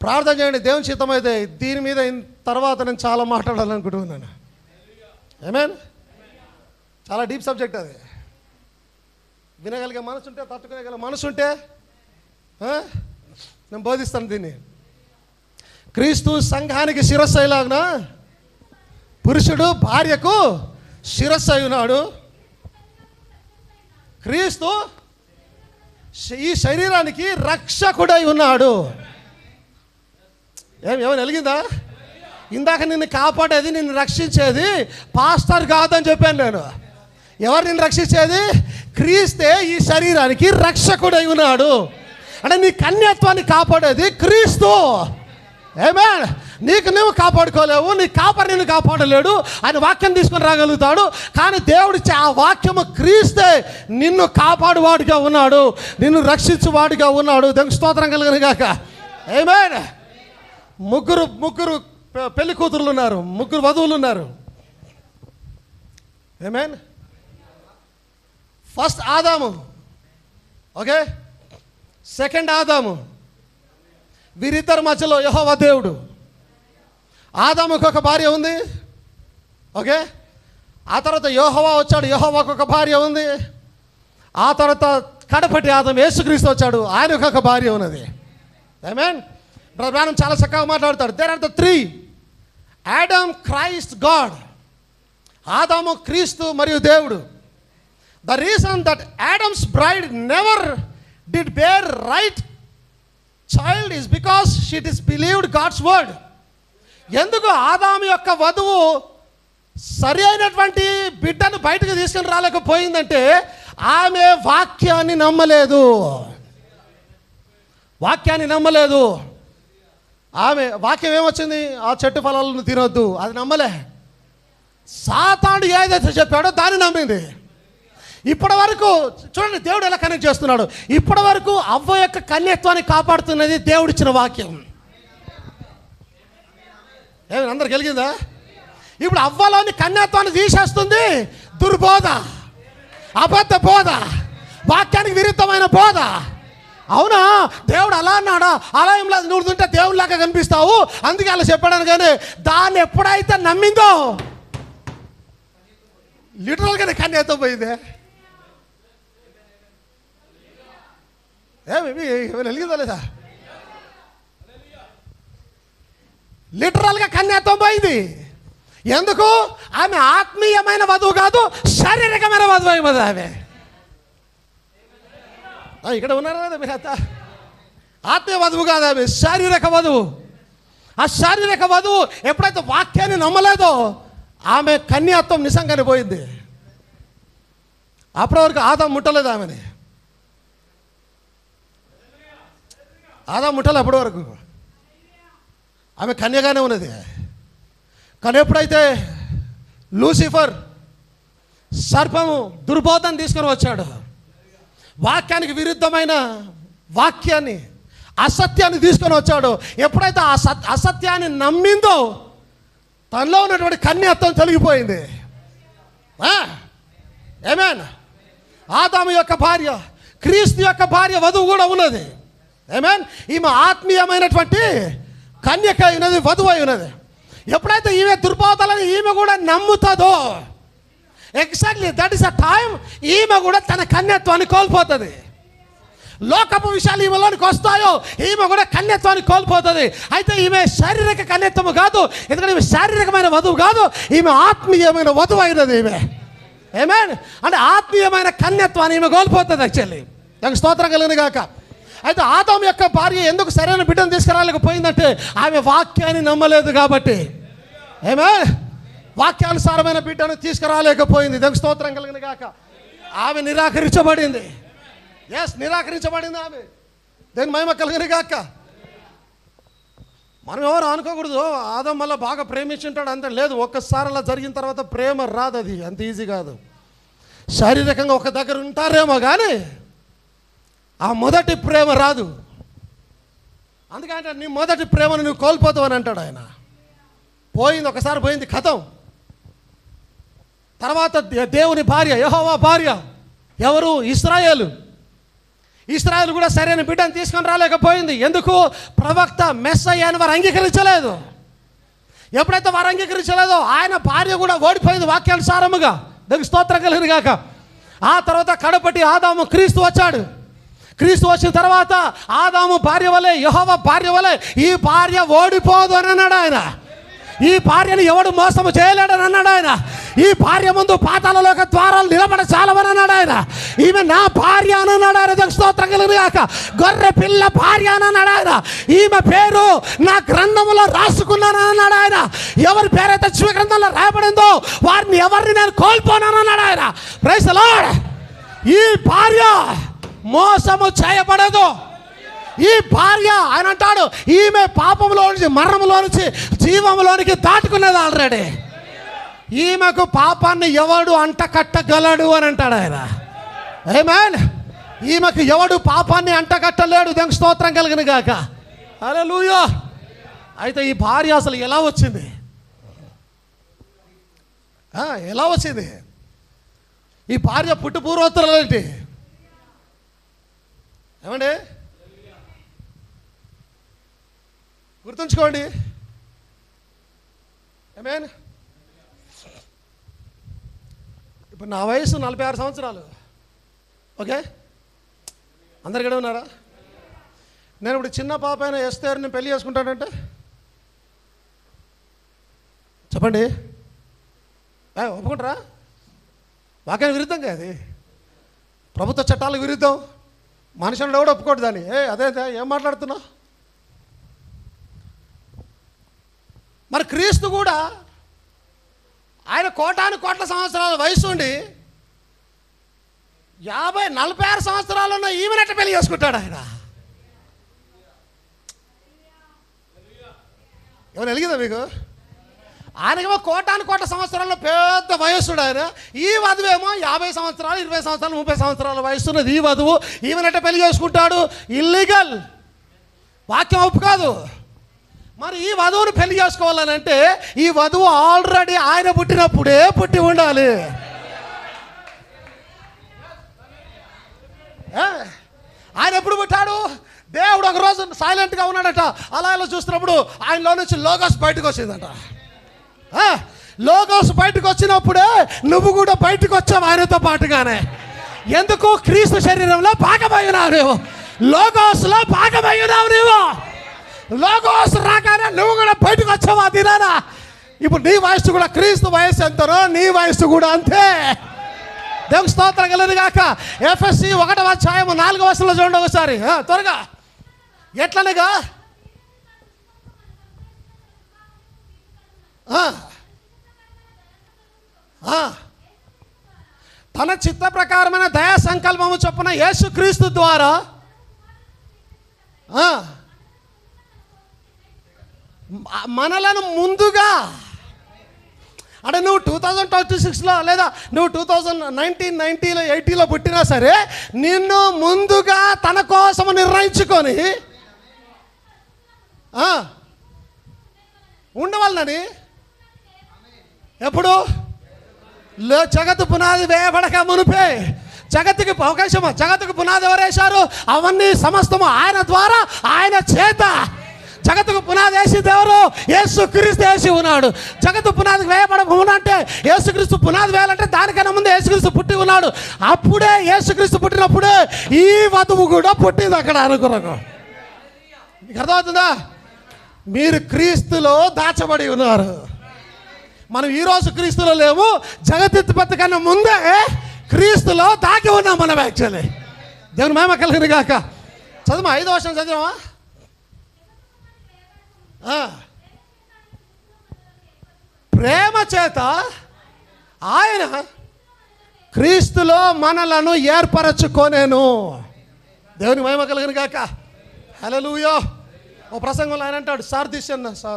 ప్రార్థన చేయండి. దేవుని చిత్తమైతే దీని మీద తర్వాత నేను చాలా మాట్లాడాలనుకుంటున్నాను. ఆమేన్. చాలా డీప్ సబ్జెక్ట్ అది. వినగలిగే మనసు ఉంటే, తట్టుకునేగల మనసు ఉంటే నేను బోధిస్తాను దీన్ని. క్రీస్తు సంఘానికి శిరస్సు అయ్యేలాగున పురుషుడు భార్యకు శిరస్సు అయి ఉన్నాడు. క్రీస్తు ఈ శరీరానికి రక్షకుడై ఉన్నాడు. ఏమైనా వెలిగిందా? ఇందాక నిన్ను కాపాడేది, నిన్ను రక్షించేది పాస్టర్ కాదని చెప్పాను నేను. ఎవరు నిన్ను రక్షించేది? క్రీస్తే ఈ శరీరానికి రక్షకుడై ఉన్నాడు. అంటే నీ కన్యత్వాన్ని కాపాడేది క్రీస్తు. ఆమేన్. నీకు నువ్వు కాపాడుకోలేవు, నీ కాపరి నిన్ను కాపాడలేడు. ఆయన వాక్యం తీసుకొని రాగలుగుతాడు. కానీ దేవుడి ఆ వాక్యము క్రీస్తే నిన్ను కాపాడువాడిగా ఉన్నాడు, నిన్ను రక్షించువాడిగా ఉన్నాడు. దానికి స్తోత్రం కలుగును గాక. ఆమేన్. ముగ్గురు పెళ్లి కూతురులు ఉన్నారు, ముగ్గురు వధువులు ఉన్నారు. ఆమేన్. ఫస్ట్ ఆదాము, ఓకే. సెకండ్ ఆదాము. వీరిద్దరి మధ్యలో యెహోవా దేవుడు. ఆదాముకు ఒక భార్య ఉంది, ఓకే. ఆ తర్వాత యెహోవా వచ్చాడు, యెహోవాకు ఒక భార్య ఉంది. ఆ తర్వాత కడపటి ఆదాము యేసుక్రీస్తు వచ్చాడు, ఆయనకు ఒక భార్య ఉన్నది. ఆమేన్. బ్రదర్ చాలా చక్కగా మాట్లాడతాడు. There are the three: Adam, Christ, God. ఆదాము, క్రీస్తు మరియు దేవుడు. The reason that Adam's bride never did bear right child is because she disbelieved God's word. ఎందుకు ఆదాము యొక్క వధువు సరి అయినటువంటి బిడ్డను బయటకు తీసుకుని రాలేకపోయిందంటే ఆమె వాక్యాన్ని నమ్మలేదు. వాక్యాన్ని నమ్మలేదు. ఆమె వాక్యం ఏమొచ్చింది? ఆ చెట్టు ఫలాలను తినొద్దు, అది నమ్మలే. సాతాను ఏదైతే చెప్పాడో దాన్ని నమ్మింది. ఇప్పటి వరకు చూడండి దేవుడు ఎలా కనెక్ట్ చేస్తున్నాడు. ఇప్పటి వరకు అవ్వ యొక్క కన్యత్వాన్ని కాపాడుతున్నది దేవుడిచ్చిన వాక్యం. ఏమి అందరు కలిగిందా? ఇప్పుడు అవ్వలోని కన్యత్వాన్ని తీసేస్తుంది దుర్బోధ, అబద్ధ బోధ, వాక్యానికి విరుద్ధమైన బోధ. అవునా, దేవుడు అలా అన్నాడా? అలా ఏం లేదు, నువ్వు తింటే దేవుడిలాగా కనిపిస్తావు అందుకే అలా చెప్పాడు. కానీ దాన్ని ఎప్పుడైతే నమ్మిందో లిటరల్గానే కన్యత్వం పోయిందే. ఏమి వెలిగిందా లేదా? లిటరల్గా కన్యత్వం పోయింది. ఎందుకు? ఆమె ఆత్మీయమైన వధువు కాదు, శారీరకమైన వధువు అయిపోతుంది ఆమె. ఇక్కడ ఉన్నారా కదా మీరు? ఆత్మీయ వధువు కాదు ఆమె, శారీరక వధువు. ఆ శారీరక వధువు ఎప్పుడైతే వాక్యాన్ని నమ్మలేదో ఆమె కన్యాత్వం నిజంగానే పోయింది. అప్పటి వరకు ఆదాం ముట్టలేదు ఆమెని. ఆదాం ముట్టలేదు అప్పటి వరకు, ఆమె కన్యగానే ఉన్నది. కానీ ఎప్పుడైతే లూసిఫర్ సర్పము దుర్బోధన తీసుకొని వచ్చాడు, వాక్యానికి విరుద్ధమైన వాక్యాన్ని, అసత్యాన్ని తీసుకొని వచ్చాడు, ఎప్పుడైతే ఆ అసత్యాన్ని నమ్మిందో తనలో ఉన్నటువంటి కన్యత్వం తొలగిపోయింది. ఆమేన్. ఆదాము యొక్క భార్య, క్రీస్తు యొక్క భార్య వధువు కూడా ఉన్నది. ఆమేన్. ఈమె ఆత్మీయమైనటువంటి కన్యక అయినది, వధువు అయి ఉన్నది. ఎప్పుడైతే ఈమె దుర్బోధలను ఈమె కూడా నమ్ముతుందో, exactly that is a time ఈమె కూడా తన కన్యత్వాన్ని కోల్పోతుంది. లోకపు విషయాలు ఈమెలోనికి వస్తాయో ఈమె కూడా కన్యత్వాన్ని కోల్పోతుంది. అయితే ఈమె శారీరక కన్యత్వము కాదు, ఎందుకంటే ఈమె శారీరకమైన వధువు కాదు, ఈమె ఆత్మీయమైన వధువు అయినది ఈమె. ఆమేన్. అంటే ఆత్మీయమైన కన్యత్వాన్ని ఈమె కోల్పోతుంది. యాక్చువల్లీ దానికి స్తోత్రం కలిగిన గాక. అయితే ఆదాము యొక్క భార్య ఎందుకు సరైన బిడ్డను తీసుకురాలేకపోయిందంటే ఆమె వాక్యాన్ని నమ్మలేదు కాబట్టి. ఆమేన్. వాక్యానుసారమైన బిడ్డను తీసుకురాలేకపోయింది. దానికి స్తోత్రం కలిగిన గాక. ఆమె నిరాకరించబడింది. నిరాకరించబడింది ఆమె. దేని మహిమ కలిగిన గాక. మనం ఎవరు అనుకోకూడదు ఆదాం వల్ల బాగా ప్రేమించుంటాడు అంత లేదు. ఒక్కసారి అలా జరిగిన తర్వాత ప్రేమ రాదు, అది అంత ఈజీ కాదు. శారీరకంగా ఒక దగ్గర ఉంటారేమో కానీ ఆ మొదటి ప్రేమ రాదు. అందుకంటే నీ మొదటి ప్రేమను నువ్వు కోల్పోతావు అని అంటాడు ఆయన. పోయింది, ఒకసారి పోయింది, ఖతం. తర్వాత దేవుని భార్య, యెహోవా భార్య ఎవరు? ఇశ్రాయేలు. ఇశ్రాయేలు కూడా సరైన బిడ్డను తీసుకొని రాలేకపోయింది. ఎందుకు? ప్రవక్త మెస్సయ్య అని వారు అంగీకరించలేదు. ఎప్పుడైతే వారు అంగీకరించలేదో ఆయన భార్య కూడా ఓడిపోయింది వాక్యానుసారముగా. దానికి స్తోత్రం కలుగును గాక. ఆ తర్వాత కడపటి ఆదాము క్రీస్తు వచ్చాడు. క్రీస్తు వచ్చిన తర్వాత ఆదాము భార్య వలె, యెహోవా భార్య వలె ఈ భార్య ఓడిపోదు అని అన్నాడు ఆయన. ఈ భార్యను ఎవడు మోసము చేయలేడని అన్నాడు ఆయన. ఈ భార్య ముందు పాతాళలోక ద్వారాలు నిలబడ చాలవని అన్నాడు ఆయన. ఈమె నా భార్య అని అన్నాడు ఆయన. స్తోత్రం కలుగును గాక. గొర్రె పిల్ల భార్య అని అన్నాడు ఆయన. ఈమె పేరు నా గ్రంథంలో రాసుకున్నానని అన్నాడు ఆయన. ఎవరి పేరైతే జీవ గ్రంథంలో రాయబడిందో వారిని ఎవరిని నేను కోల్పోనని అన్నాడు ఆయన. Praise the lord. ఈ భార్య మోసము చేయబడదు. ఈ భార్య ఆయన అంటాడు ఈమె పాపంలో నుంచి, మరణంలో నుంచి జీవంలోనికి దాటుకున్నది ఆల్రెడీ. ఈమెకు పాపాన్ని ఎవడు అంటకట్టగలడు అని అంటాడు ఆయన. ఆమేన్. ఈమెకు ఎవడు పాపాన్ని అంటకట్టలేడు. దానికి స్తోత్రం కలుగును గాక. హల్లెలూయా. అయితే ఈ భార్య అసలు ఎలా వచ్చింది? ఎలా వచ్చింది ఈ భార్య? పుట్టు పూర్వోత్తరాలు ఏంటి? ఏమండి గుర్తుంచుకోండి. ఆమేన్. ఇప్పుడు నా వయసు 46 సంవత్సరాలు. ఓకే, అందరు ఇక్కడ ఉన్నారా? నేను ఇప్పుడు చిన్న పాప అయినా ఎస్తేర్ని పెళ్లి చేసుకుంటానంటే చెప్పండి, ఒప్పుకుంటారా? వాక్యానికి విరుద్ధంగా అది, ప్రభుత్వ చట్టాలకు విరుద్ధం. మనుషులు కూడా ఒప్పుకోడు దాన్ని. అదే ఏం మాట్లాడుతున్నా? మరి క్రీస్తు కూడా ఆయన కోటాను కోట్ల సంవత్సరాల వయసు ఉండి 46 సంవత్సరాలు ఉన్న ఈమెనట్ట పెళ్లి చేసుకుంటాడు ఆయన. ఏమైనా వెలిగిందా మీకు? ఆయనకేమో కోటాను కోట్ల సంవత్సరాల్లో పెద్ద వయస్సుడు ఆయన. ఈ వధువేమో 50 సంవత్సరాలు 20 సంవత్సరాలు 30 సంవత్సరాల వయసున్నది ఈ వధువు. ఈమెనట్టే పెళ్లి చేసుకుంటాడు, ఇల్లీగల్, వాక్యం ఒప్పు కాదు. మరి ఈ వధువును పెళ్లి చేసుకోవాలని అంటే ఈ వధువు ఆల్రెడీ ఆయన పుట్టినప్పుడే పుట్టి ఉండాలి. ఆయన ఎప్పుడు పుట్టాడు? దేవుడు ఒకరోజు సైలెంట్గా ఉన్నాడట. అలా ఇలా చూస్తున్నప్పుడు ఆయనలో నుంచి లోగోస్ బయటకు వచ్చిందట. లోగోస్ బయటకు వచ్చినప్పుడే నువ్వు కూడా బయటకు వచ్చావు ఆయనతో పాటుగానే. ఎందుకు? క్రీస్తు శరీరంలో భాగమయ్యున్నావు నువ్వు, లోగోస్లో భాగమయ్యున్నావు నువ్వు. లోగోస్ రాగానే నువ్వు కూడా బయటకు వచ్చావు ఆ దినాన. ఇప్పుడు నీ వయస్సు కూడా క్రీస్తు వయస్సు ఎంతనో నీ వయస్సు కూడా అంతే. దేవుని స్తోత్రం కలుగును గాక. ఎఫెసీ 1:4 చూడండి ఒకసారి త్వరగా. ఎట్లనగా తన చిత్త ప్రకారమైన దయా సంకల్పము చొప్పున యేసుక్రీస్తు ద్వారా మనలను ముందుగా, అంటే నువ్వు 2026లో లేదా నువ్వు 2019, 80లో పుట్టినా సరే నిన్ను ముందుగా తన కోసం నిర్ణయించుకొని ఉండవాలని. ఎప్పుడు? జగత్తు పునాది వేయబడక మునిపే. జగత్తుకి అవకాశమా? జగత్తుకు పునాది ఎవరు వేశారు? అవన్నీ సమస్తము ఆయన ద్వారా, ఆయన చేత. జగత్తుకు పునాది వేసింది ఎవరు? యేసుక్రీస్తు వేసి ఉన్నాడు. జగత్తు పునాదికి వేయబడమునంటే యేసుక్రీస్తు పునాది వేయాలంటే దానికన్నా ముందు యేసుక్రీస్తు పుట్టి ఉన్నాడు. అప్పుడే యేసుక్రీస్తు పుట్టినప్పుడే ఈ వధువు కూడా పుట్టింది అక్కడ అనుకున్నాను. మీకు అర్థమవుతుందా? మీరు క్రీస్తులో దాచబడి ఉన్నారు. మనం ఈరోజు క్రీస్తులో లేవు, జగత్తుత్పత్తి కన్నా ముందే క్రీస్తులో దాగి ఉన్నాం మనం. యాక్చువల్లీ దేవుని మహిమ కలుగును గాక. చదువు 5వ వచనం చదివామా? ప్రేమ చేత ఆయన క్రీస్తులో మనలను ఏర్పరచుకొనేను. దేవుని మహిమ కలుగును గాక. హల్లెలూయా. ఓ ప్రసంగంలో ఆయన అంటాడు,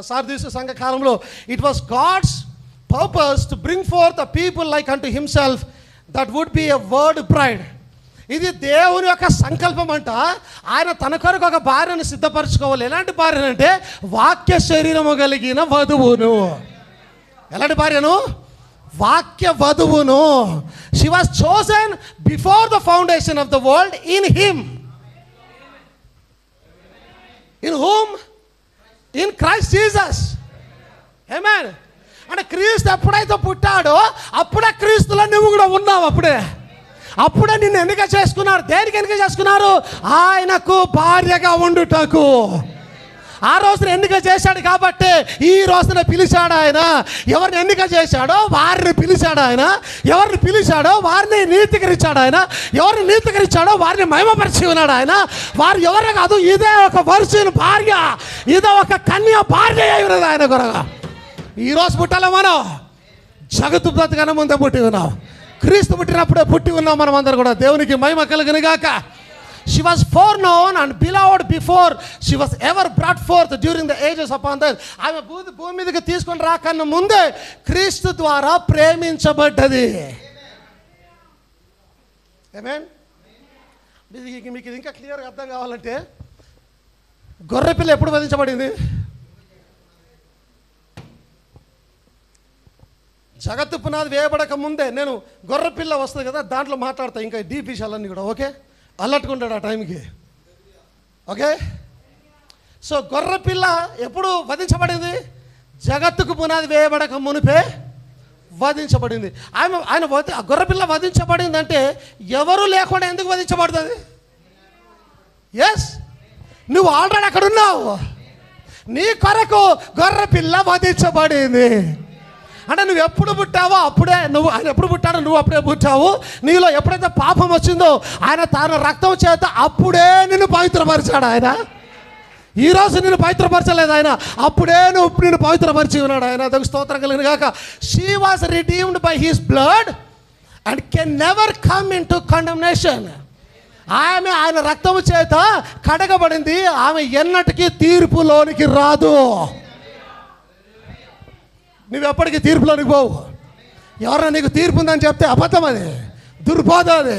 సార్దీసు సంఘ కాలంలో, it was God's purpose to bring forth a people like unto himself that would be a word bride. ఇది దేవుని యొక్క సంకల్పం అంట. ఆయన తన కొరకు ఒక భార్యను సిద్ధపరచుకోవాలి. ఎలాంటి భార్యను అంటే వాక్య శరీరము కలిగిన వధువును. ఎలాంటి భార్యను? వాక్య వధువును. She was chosen before the foundation of the world in him. In whom? In Christ Jesus. Amen. అంటే క్రీస్తు ఎప్పుడైతే పుట్టాడో అప్పుడే క్రీస్తులో నువ్వు కూడా ఉన్నావు. అప్పుడే నిన్ను ఎన్నిక చేసుకున్నారు. దేనికి ఎన్నిక చేసుకున్నారు? ఆయనకు భార్యగా ఉండుటకు. ఆ రోజున ఎన్నిక చేశాడు కాబట్టి ఈ రోజున పిలిచాడు ఆయన. ఎవరిని ఎన్నిక చేశాడో వారిని పిలిచాడు ఆయన. ఎవరిని పిలిచాడో వారిని నీతికరించాడు ఆయన. ఎవరిని నీతికరించాడో వారిని మహిమపరిచి ఉన్నాడు ఆయన. వారు ఎవరు కాదు, ఇదే ఒక వరుసైన భార్య, ఇదే ఒక కన్య భార్య అయి ఉన్నది ఆయన కొరగా. ఈరోజు పుట్టాలి మనం. జగత్తు బ్రతకన ముందే పుట్టి ఉన్నాం. క్రీస్తు పుట్టినప్పుడే పుట్టి ఉన్నాం మనం అందరూ కూడా. దేవునికి మహిమ కలుగును గాక. She was foreknown and beloved before she was ever brought forth during the ages upon earth. ఆమె భూమి మీదకి తీసుకొని రాకన్నా ముందే క్రీస్తు ద్వారా ప్రేమించబడ్డది. ఆమేన్. మీకు ఇది ఇంకా క్లియర్గా అర్థం కావాలంటే, గొర్రెపిల్ల ఎప్పుడు వధించబడింది? జగత్తు పునాది వేయబడక ముందే. నేను గొర్రెపిల్ల వస్తుంది కదా, దాంట్లో మాట్లాడతా ఇంకా డీప్ విషయాలన్నీ కూడా. ఓకే, అల్లట్టుకుంటాడు ఆ టైంకి. ఓకే, సో గొర్రెపిల్ల ఎప్పుడు వధించబడింది? జగత్తుకు పునాది వేయబడక మునిపే వధించబడింది. ఆయన గొర్రెపిల్ల వధించబడింది అంటే ఎవరు లేకుండా ఎందుకు వధించబడుతుంది? ఎస్, నువ్వు ఆల్రెడీ అక్కడ ఉన్నావు. నీ కొరకు గొర్రెపిల్ల వధించబడింది. అంటే నువ్వు ఎప్పుడు పుట్టావో అప్పుడే ఆయన ఎప్పుడు పుట్టాడో నువ్వు అప్పుడే పుట్టావు. నీలో ఎప్పుడైతే పాపం వచ్చిందో ఆయన తన రక్తం చేత అప్పుడే నిన్ను పవిత్రపరిచాడు ఆయన. ఈరోజు నిన్ను పవిత్రపరచలేదు ఆయన, అప్పుడే నిన్ను పవిత్రపరిచి ఉన్నాడు ఆయన. దానికి స్తోత్రం కలుగును గాక. She was redeemed by his blood and can never come in to condemnation. ఆమె ఆయన రక్తము చేత కడగబడింది. ఆమె ఎన్నటికీ తీర్పులోనికి రాదు. నువ్వెప్పటికీ తీర్పులోనికి పోవు. ఎవరైనా నీకు తీర్పు ఉందని చెప్తే అబద్ధం, అది దుర్బోధ. అది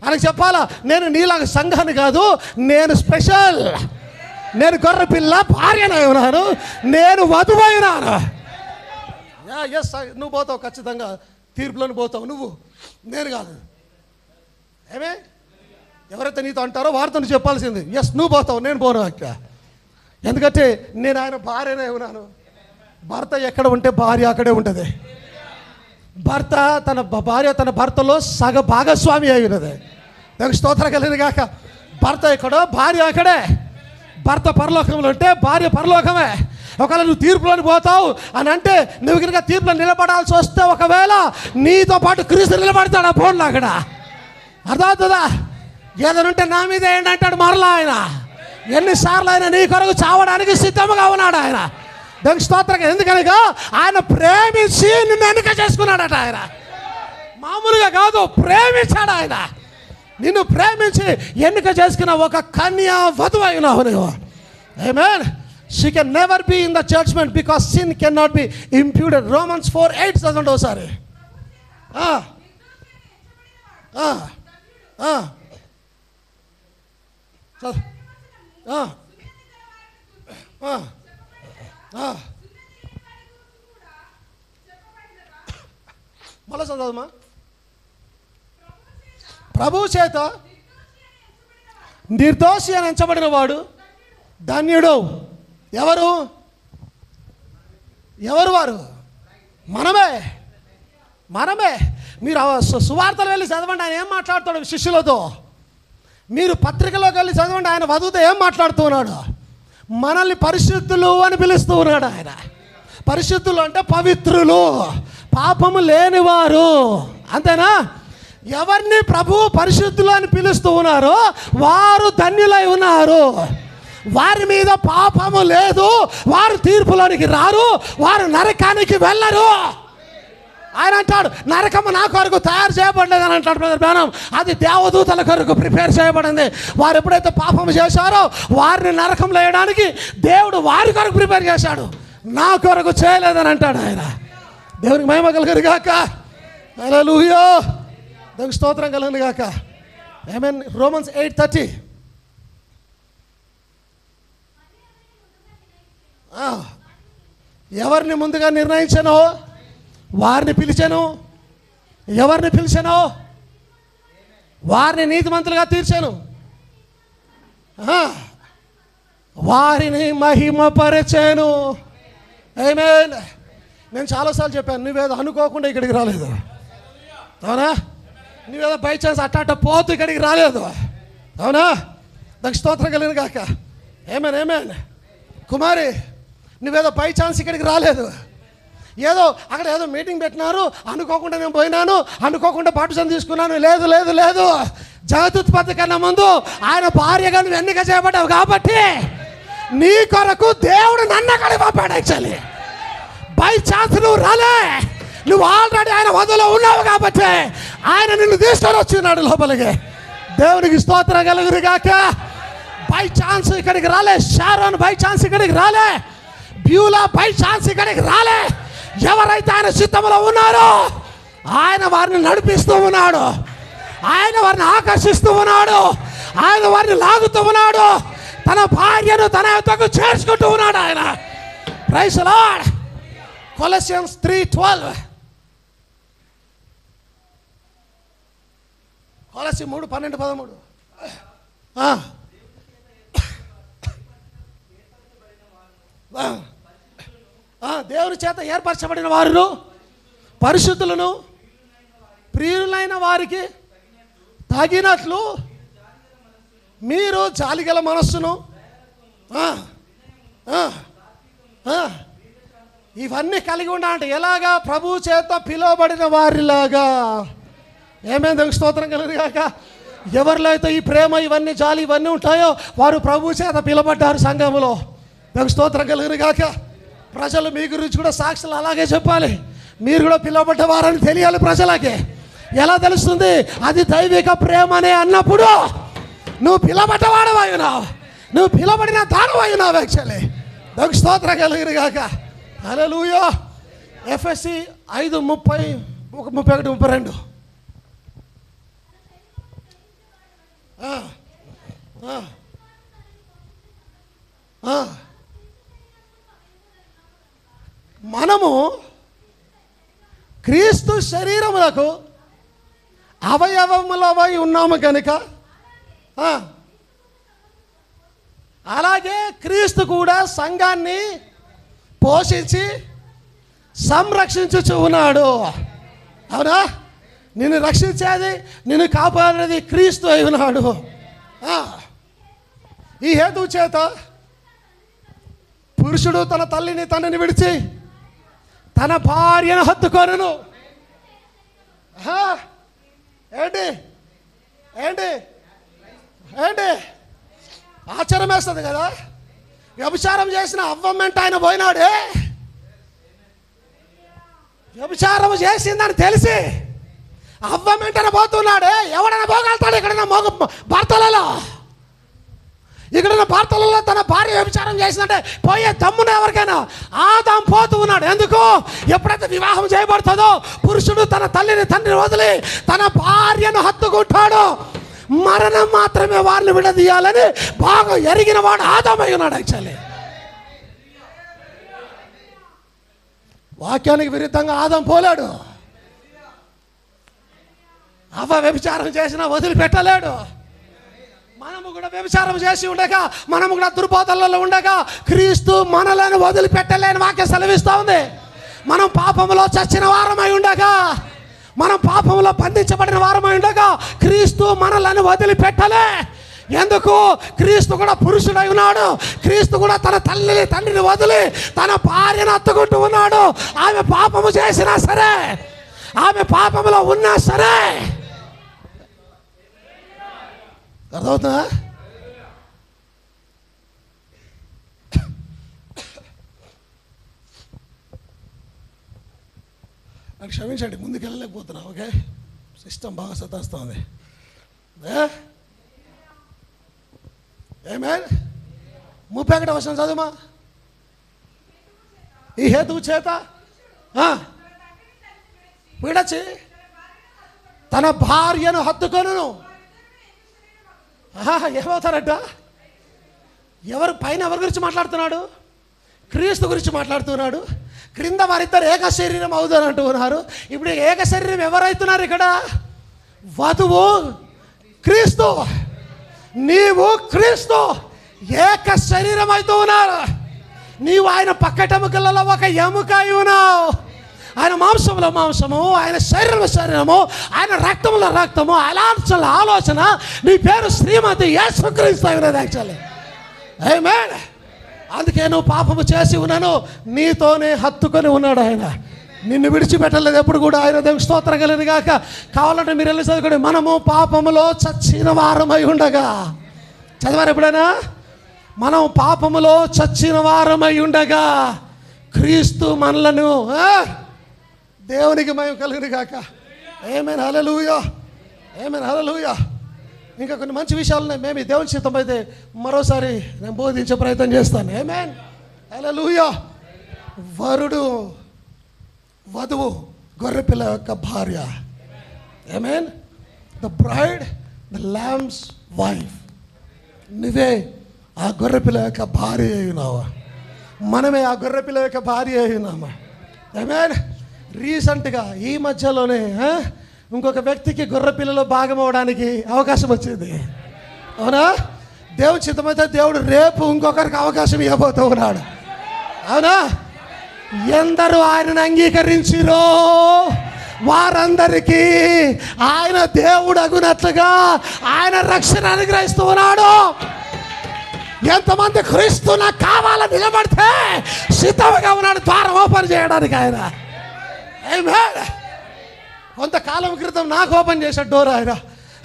ఆయనకు చెప్పాలా, నేను నీలాగా సంఘాన్ని కాదు, నేను స్పెషల్, నేను గొర్రె పిల్ల భార్యనై ఉన్నాను, నేను వధువైనాను. ఎస్, నువ్వు పోతావు, ఖచ్చితంగా తీర్పులోని పోతావు నువ్వు, నేను కాదు. ఏమే ఎవరైతే నీతో అంటారో వారితో చెప్పాల్సింది. ఎస్, నువ్వు పోతావు, నేను పోను అక్క. ఎందుకంటే నేను ఆయన భార్యనే ఉన్నాను. భర్త ఎక్కడ ఉంటే భార్య అక్కడే ఉంటుంది. భర్త తన భర్తలో సగ భాగస్వామి అయి ఉన్నది. దానికి స్తోత్రం కలిగింది కాక. భర్త ఎక్కడో భార్య అక్కడే. భర్త పరలోకంలో ఉంటే భార్య పరలోకమే. ఒకవేళ నువ్వు తీర్పులోని పోతావు అని అంటే, నువ్వు కనుక తీర్పులో నిలబడాల్సి వస్తే ఒకవేళ నీతో పాటు క్రీస్తు నిలబడతాడు ఆ ఫోన్లో అక్కడ. అర్థమవుతుందా? ఏదనుంటే నా మీద ఏంటంటాడు మరలా ఆయన. ఎన్నిసార్లు ఆయన నీ కొరకు చావడానికి సిద్ధంగా ఉన్నాడు ఆయన. దానికి స్తోత్రం. ఎందుకనగా ఆయన ప్రేమించి నిన్ను ఎన్నిక చేసుకున్నాడట. ఆయన మామూలుగా కాదు, ప్రేమించాడు ఆయన. నిన్ను ప్రేమించి ఎన్నిక చేసుకున్న ఒక కన్యా వధువు అయినావు నువ్వు. ఆమేన్. She can never be in the judgment because sin cannot be imputed. Romans 4:8 చదవండి ఒకసారి. మళ్ళా చదవమ్మా. ప్రభు చేత నిర్దోషి అని ఎంచబడిన వాడు ధన్యుడు. ఎవరు వారు? మనమే. మీరు సువార్తలు వెళ్ళి చదవండి, ఆయన ఏం మాట్లాడుతాడు శిష్యులతో. మీరు పత్రికలోకి వెళ్ళి చదవండి, ఆయన వధువుతో ఏం మాట్లాడుతూ ఉన్నాడు. మనల్ని పరిశుద్ధులు అని పిలుస్తూ ఉన్నాడు ఆయన. పరిశుద్ధులు అంటే పవిత్రులు, పాపము లేనివారు, అంతేనా? ఎవరిని ప్రభు పరిశుద్ధులు అని పిలుస్తూ ఉన్నారో వారు ధన్యులై ఉన్నారు. వారి మీద పాపము లేదు, వారు తీర్పులోనికి రారు, వారు నరకానికి వెళ్ళరు. ఆయన అంటాడు, నరకము నా కొరకు తయారు చేయబడలేదు అని అంటాడు బ్రదర్ బ్రానం. అది దేవదూతల కొరకు ప్రిపేర్ చేయబడింది. వారు ఎప్పుడైతే పాపం చేశారో వారిని నరకంలో వేయడానికి దేవుడు వారి కొరకు ప్రిపేర్ చేశాడు, నా కొరకు చేయలేదని అంటాడు ఆయన. దేవునికి మహిమ కలుగును గాక. హల్లెలూయా. దేవునికి స్తోత్రం కలుగును గాక. ఆమేన్. రోమన్స్ 8:30. ఎవరిని ముందుగా నిర్ణయించానో వారిని పిలిచాను, ఎవరిని పిలిచానో వారిని నీతిమంతులుగా తీర్చాను, వారిని మహిమపరచాను. ఆమేన్. నేను చాలాసార్లు చెప్పాను, నువ్వేదో అనుకోకుండా ఇక్కడికి రాలేదు, అవునా? నువ్వేదో బై ఛాన్స్ అట్ట పోతూ ఇక్కడికి రాలేదు, అవునా? దానికి స్తోత్రం కలిగిన కాక. ఆమేన్. కుమారి, నువ్వేదో బై ఛాన్స్ ఇక్కడికి రాలేదు. ఏదో అక్కడ ఏదో మీటింగ్ పెట్టినారు అనుకోకుండా నేను పోయినాను, అనుకోకుండా పాఠశాల తీసుకున్నాను. లేదు. జగతుత్పత్తి కన్నా ముందు ఆయన భార్యగా నువ్వు ఎన్నిక చేయబడ్డావు కాబట్టి నీ కొరకు దేవుడు నన్ను అక్కడికి పంపాడు. యాక్చువల్లీ బై ఛాన్స్ నువ్వు రాలే, నువ్వు ఆల్రెడీ ఆయన వధువులో ఉన్నావు కాబట్టి ఆయన నిన్ను తీసుకొని వచ్చినాడు లోపలికి. దేవునికి స్తోత్రం కలుగును గాక. బై ఛాన్స్ ఇక్కడికి రాలే, షారోన్ బై ఛాన్స్ ఇక్కడికి రాలే, బ్యూలా బై ఛాన్స్ ఇక్కడికి రాలే. ఎవరైతే ఆయన చిత్తంలో ఉన్నారో ఆయన వారిని నడిపిస్తూ ఉన్నాడు, ఆయన వారిని ఆకర్షిస్తూ ఉన్నాడు, ఆయన వారిని లాగుతూ ఉన్నాడు, తన భార్యను తన యొద్దకు చేర్చుకుంటూ ఉన్నాడు ఆయన. Praise the Lord. కొలస్సియన్స్ 3:12. కొలస్సి 3:12-13. దేవుని చేత ఏర్పరచబడిన వారు పరిశుద్ధులను ప్రియులైన వారికి తగినట్లు మీరు జాలిగల మనస్సును ఇవన్నీ కలిగి ఉండాలంటే ఎలాగా? ప్రభు చేత పిలువబడిన వారిలాగా. ఏమేమి దేవునికి స్తోత్రం కలుగును గాక. ఎవరిలో అయితే ఈ ప్రేమ ఇవన్నీ జాలి ఇవన్నీ ఉంటాయో వారు ప్రభు చేత పిలువబడ్డారు సంఘములో. దేవునికి స్తోత్రం కలుగును గాక. ప్రజలు మీ గురించి కూడా సాక్షులు అలాగే చెప్పాలి, మీరు కూడా పిలువబడ్డవారని తెలియాలి ప్రజలకి. ఎలా తెలుస్తుంది? అది దైవిక ప్రేమ అనే అన్నప్పుడు నువ్వు పిలువబడ్డవాడవై ఉన్నావు, నువ్వు పిలువబడిన దానవై ఉన్నావు. యాక్చువల్లీ దేవునికి స్తోత్రం కలుగును గాక. హల్లెలూయా. ఎఫ్ఎస్సి 5:31-32. మనము క్రీస్తు శరీరములకు అవయవములవై ఉన్నాము కనుక అలాగే క్రీస్తు కూడా సంఘాన్ని పోషించి సంరక్షించుచు ఉన్నాడు. అవునా? నిన్ను రక్షించేది, నిన్ను కాపాడేది క్రీస్తు అయి ఉన్నాడు. ఈ హేతువు చేత పురుషుడు తన తల్లిని తండ్రిని విడిచి తన భార్యను హత్తుకొనును. ఏంటి ఏంటి ఏంటి ఆశ్చర్యం వేస్తుంది కదా. వ్యభిచారం చేసిన అవ్వమెంట ఆయన పోయినాడే, వ్యభిచారం చేసిందని తెలిసి అవ్వమెంటన పోతున్నాడే. ఎవడైనా పోగలుగుతాడు ఇక్కడైనా భర్తలలో? ఇక్కడున్న భర్తలలో తన భార్య వ్యభిచారం చేసిందంటే పోయే దమ్మున ఎవరికైనా? ఆదాం పోతూ ఉన్నాడు. ఎందుకు? ఎప్పుడైతే వివాహం చేయబడుతుందో పురుషుడు తన తల్లిని తండ్రిని వదిలి తన భార్యను హత్తుకుంటాడో మరణం మాత్రమే వారిని విడదీయాలని బాగా ఎరిగిన వాడు ఆదామై ఉన్నాడు. యాక్చువల్లీ వాక్యానికి విరుద్ధంగా ఆదాం పోలేడు. అవ్వ వ్యభిచారం చేసినా వదిలిపెట్టలేడు. మనము కూడా వ్యభిచారం చేసి ఉండగా, మనము కూడా దుర్బోధనలలో ఉండగా క్రీస్తు మనలను వదిలిపెట్టలేని వాక్యం సెలవిస్తూ ఉంది. మనం పాపములో చచ్చిన వారమై ఉండగా, మనం పాపంలో బంధించబడిన వారమై ఉండగా క్రీస్తు మనలను వదిలిపెట్టలే. ఎందుకు? క్రీస్తు కూడా పురుషుడై ఉన్నాడు. క్రీస్తు కూడా తన తల్లిని తండ్రిని వదిలి తన భార్యను హత్తుకుంటూ ఉన్నాడు. ఆమె పాపము చేసినా సరే, ఆమె పాపములో ఉన్నా సరే. అర్థమవుతుందా? నాకు క్షమించండి, ముందుకు వెళ్ళలేకపోతున్నా. ఓకే, సిస్టమ్ బాగా సతాస్తుంది. ఏమే 31వ వచనం చదువుమా. ఈ హేతువు చేత విడచి తన భార్యను హత్తుకొనును. ఏమవుతారట? ఎవరు పైన ఎవరి గురించి మాట్లాడుతున్నాడు? క్రీస్తు గురించి మాట్లాడుతున్నాడు. క్రింద వారిద్దరు ఏక శరీరం అవుతారు అంటూ ఉన్నారు. ఇప్పుడు ఏక శరీరం ఎవరైతున్నారు ఇక్కడ? వధువు క్రీస్తు, నీవు క్రీస్తు ఏక శరీరం అవుతూ ఉన్నారు. నీవు ఆయన పక్కటెముకలలో ఒక ఎముక అయి ఉన్నావు. ఆయన మాంసంలో మాంసము, ఆయన శరీరంలో శరీరము, ఆయన రక్తంలో రక్తము, ఆలోచన ఆలోచన. నీ పేరు శ్రీమతి యేసుక్రీస్తు అయినది. యాక్చువల్లీ ఆమేన్. అందుకే నువ్వు పాపము చేసి ఉన్నాను, నీతోనే హత్తుకొని ఉన్నాడు ఆయన. నిన్ను విడిచిపెట్టలేదు ఎప్పుడు కూడా. ఆయన దేవునికి స్తోత్రం కలుగును గాక. కావాలంటే మీరు వెళ్ళి చదువుకోండి. మనము పాపములో చచ్చిన వారమై ఉండగా, చదివారు ఎప్పుడైనా? మనం పాపములో చచ్చిన వారమై ఉండగా క్రీస్తు మనలను, దేవునికి మహిమ కలుగును గాక. ఆమేన్, హల్లెలూయా, ఆమేన్, హల్లెలూయా. ఇంకా కొన్ని మంచి విషయాలు ఉన్నాయి. మేము దేవుని చిత్తం అయితే మరోసారి నేను బోధించే ప్రయత్నం చేస్తాను. ఆమేన్, హల్లెలూయా. వరుడు వధువు గొర్రెపిల్ల యొక్క భార్య. ఆమేన్. The bride, the lamb's wife. నువ్వే ఆ గొర్రెపిల్ల యొక్క భార్య అయినావా? మనమే ఆ గొర్రెపిల్ల యొక్క భార్య అయినామా? ఆమేన్. రీసెంట్గా ఈ మధ్యలోనే ఇంకొక వ్యక్తికి గొర్రెపిల్లలో భాగం అవ్వడానికి అవకాశం వచ్చింది. అవునా? దేవుని చిత్తమైతే దేవుడు రేపు ఇంకొకరికి అవకాశం ఇవ్వబోతూ ఉన్నాడు. అవునా? ఎందరూ ఆయనను అంగీకరించిరో వారందరికీ ఆయన దేవుడు అగునట్లుగా ఆయన రక్షణ అనుగ్రహిస్తూ ఉన్నాడు. ఎంతమంది క్రీస్తు నాకు కావాలని నిలబడితే సిద్ధంగా ఉన్నాడు ద్వారం ఓపెన్ చేయడానికి ఆయన. ఆమేన్. కొంతకాలం క్రితం నాకు ఓపెన్ చేశాడు డోర్ ఆయన.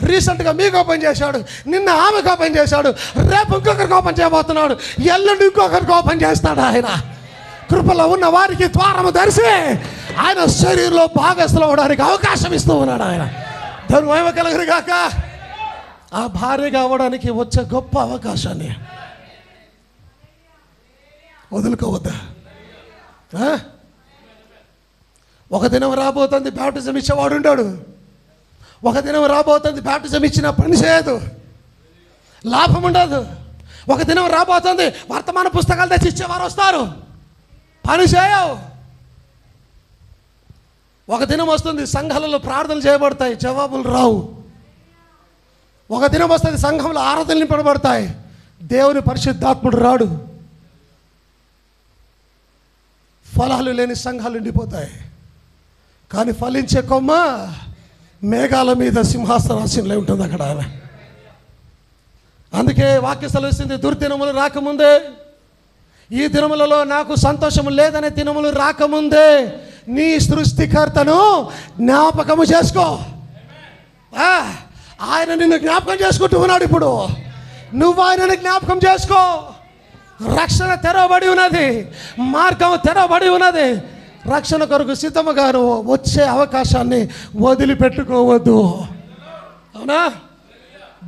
రీసెంట్గా మీకు ఓపెన్ చేశాడు. నిన్న ఆమెకు ఓపెన్ చేశాడు. రేపు ఇంకొకరికి ఓపెన్ చేయబోతున్నాడు. ఎల్లుండి ఇంకొకరికి ఓపెన్ చేస్తాడు ఆయన. కృపలో ఉన్న వారికి ద్వారము తెరిచి ఆయన శరీరంలో భాగస్థులు అవడానికి అవకాశం ఇస్తూ ఉన్నాడు ఆయన. దేవుని మహిమ కలుగును గాక. ఆ భార్యగా అవ్వడానికి వచ్చే గొప్ప అవకాశాన్ని వదులుకోవద్దా? ఒక దినం రాబోతుంది బ్యాప్టిజం ఇచ్చేవాడు ఉంటాడు. ఒక దినం రాబోతుంది బ్యాప్టిజం ఇచ్చిన పని చేయదు, లాభం ఉండదు. ఒక దినం రాబోతుంది వర్తమాన పుస్తకాలు తెచ్చి ఇచ్చేవారు వస్తారు, పని చేయవు. ఒక దినం వస్తుంది సంఘాలలో ప్రార్థనలు చేయబడతాయి, జవాబులు రావు. ఒక దినం వస్తుంది సంఘంలో ఆరాధనలు నింపబడతాయి, దేవుని పరిశుద్ధాత్ముడు రాడు. ఫలాలు లేని సంఘాలు నిండిపోతాయి. కానీ ఫలించే కొమ్మ మేఘాల మీద సింహాసనాసీనులై ఉంటుంది అక్కడ. అందుకే వాక్య సెలవిస్తుంది, దుర్దినములు రాకముందే, ఈ దినములలో నాకు సంతోషము లేదనే దినములు రాకముందే నీ సృష్టికర్తను జ్ఞాపకము చేసుకో. ఆయన నిన్ను జ్ఞాపకం చేసుకుంటూ ఉన్నాడు. ఇప్పుడు నువ్వు ఆయనని జ్ఞాపకం చేసుకో. రక్షణ తెరవబడి ఉన్నది, మార్గం తెరవబడి ఉన్నది. రక్షణ కొరకు సిద్ధముగాను వచ్చే అవకాశాన్ని వదిలిపెట్టుకోవద్దు. అవునా?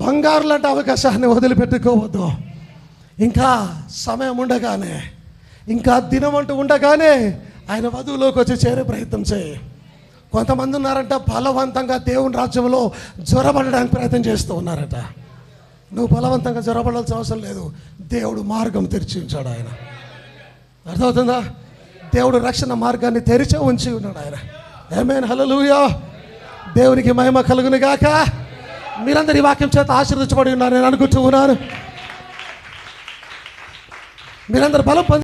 బంగారు లాంటి అవకాశాన్ని వదిలిపెట్టుకోవద్దు. ఇంకా సమయం ఉండగానే, ఇంకా దినం అంటూ ఉండగానే ఆయన వధువులోకి వచ్చి చేరే ప్రయత్నం చేయి. కొంతమంది ఉన్నారంట బలవంతంగా దేవుని రాజ్యంలో జ్వరపడడానికి ప్రయత్నం చేస్తూ ఉన్నారట. నువ్వు బలవంతంగా జ్వరపడాల్సిన అవసరం లేదు, దేవుడు మార్గం తెరిచి ఉంచాడు. ఆయన అర్థమవుతుందా? దేవుడు రక్షణ మార్గాన్ని తెరిచే ఉంచి ఉన్నాడు ఆయన. ఆమేన్, హల్లెలూయా. దేవునికి మహిమ కలుగును గాక. మీరందరి వాక్యం చేత ఆశీర్వదించబడి ఉన్నారు నేను అనుకుంటూ ఉన్నాను. మీరందరూ బలం పొంది